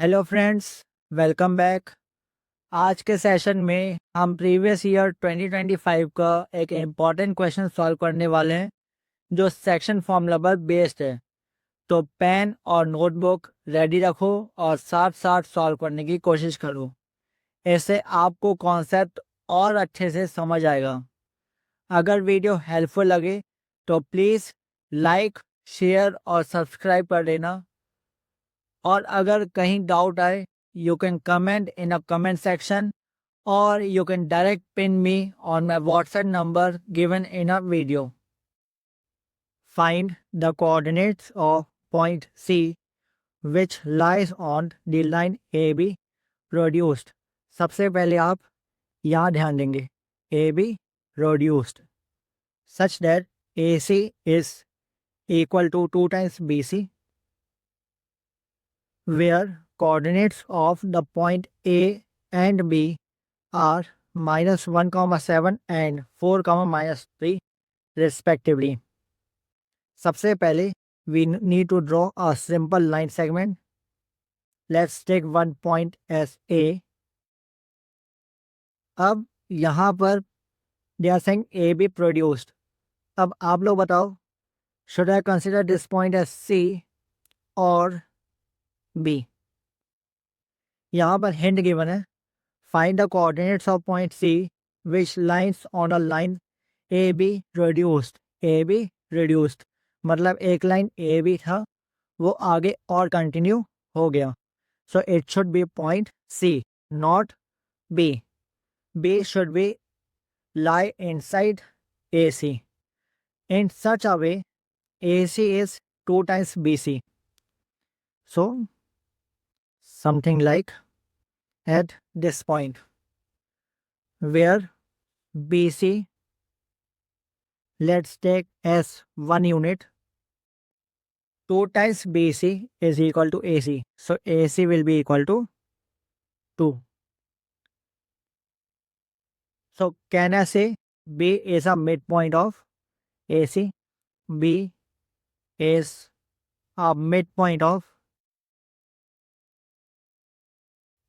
Hello friends, welcome back. आज के session में हम प्रीवियस ईयर 2025 का एक इम्पॉर्टेंट क्वेश्चन सॉल्व करने वाले हैं जो सेक्शन फॉर्मूला पर बेस्ड है। तो पेन और नोटबुक रेडी रखो और साथ साथ सॉल्व करने की कोशिश करो। ऐसे आपको कॉन्सेप्ट और अच्छे से समझ आएगा। अगर वीडियो हेल्पफुल लगे तो प्लीज़ लाइक, शेयर और सब्सक्राइब कर देना। और अगर कहीं डाउट आए, you can comment in a comment section or you can direct pin me on my WhatsApp number given in a video. Find the coordinates of point C which lies on the line AB produced. सबसे पहले आप यहाँ ध्यान देंगे AB produced such that AC is equal to 2 times BC, where coordinates of the point A and B are -1, 7 and 4, -3 respectively. सबसे पहले we need to draw a simple line segment. Let's take one point as A. अब यहाँ पर they are saying AB produced. अब आप लोग बताओ, should I consider this point as C or B? यहाँ पर hint given है, find the coordinates of point C which lies on a line AB reduced. AB reduced मतलब एक line AB था, वो आगे और कंटिन्यू हो गया. So it should be point C, not B. B should be lie inside AC. In such a way, AC is 2 times BC. So, something like at this point, where BC, let's take as 1 unit, 2 times BC is equal to AC. So, AC will be equal to 2. So, can I say B is a midpoint of AC? B is a midpoint of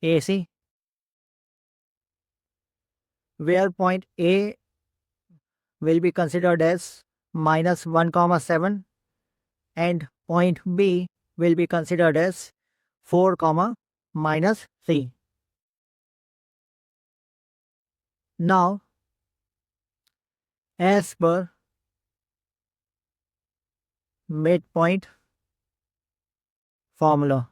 AC, where point A will be considered as -1, 7 and point B will be considered as 4, -3. Now, as per midpoint formula,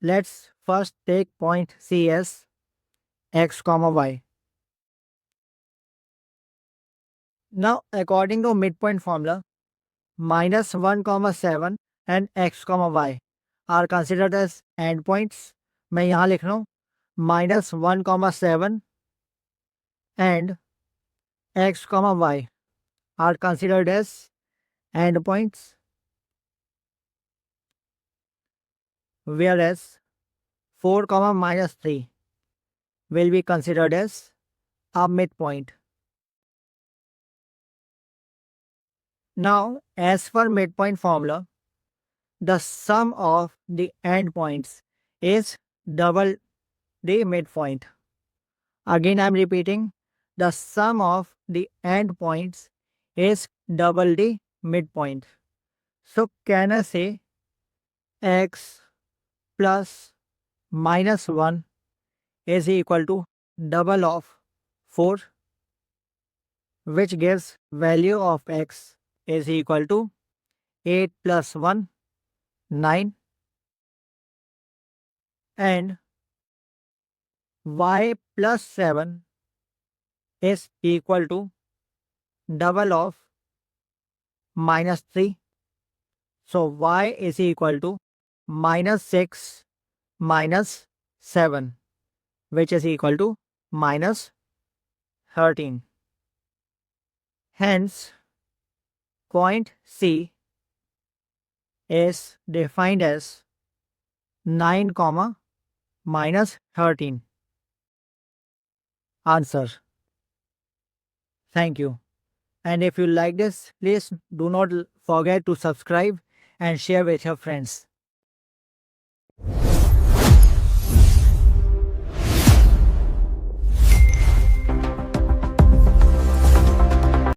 let's first take point C as x, y. Now, according to midpoint formula, -1, 7 and x, y are considered as endpoints. मैं यहाँ लिख रहा हूँ -1, 7 and x, y are considered as endpoints, whereas 4, -3 will be considered as a midpoint. Now, as per midpoint formula, the sum of the endpoints is double the midpoint. Again, I am repeating, the sum of the endpoints is double the midpoint. So, can I say x plus -1 is equal to double of 4, which gives value of x is equal to 8 plus 1, 9, and y plus 7 is equal to double of -3. So y is equal to -6 minus 7, which is equal to -13. Hence, point C is defined as 9, -13. Answer. Thank you. And if you like this, please do not forget to subscribe and share with your friends.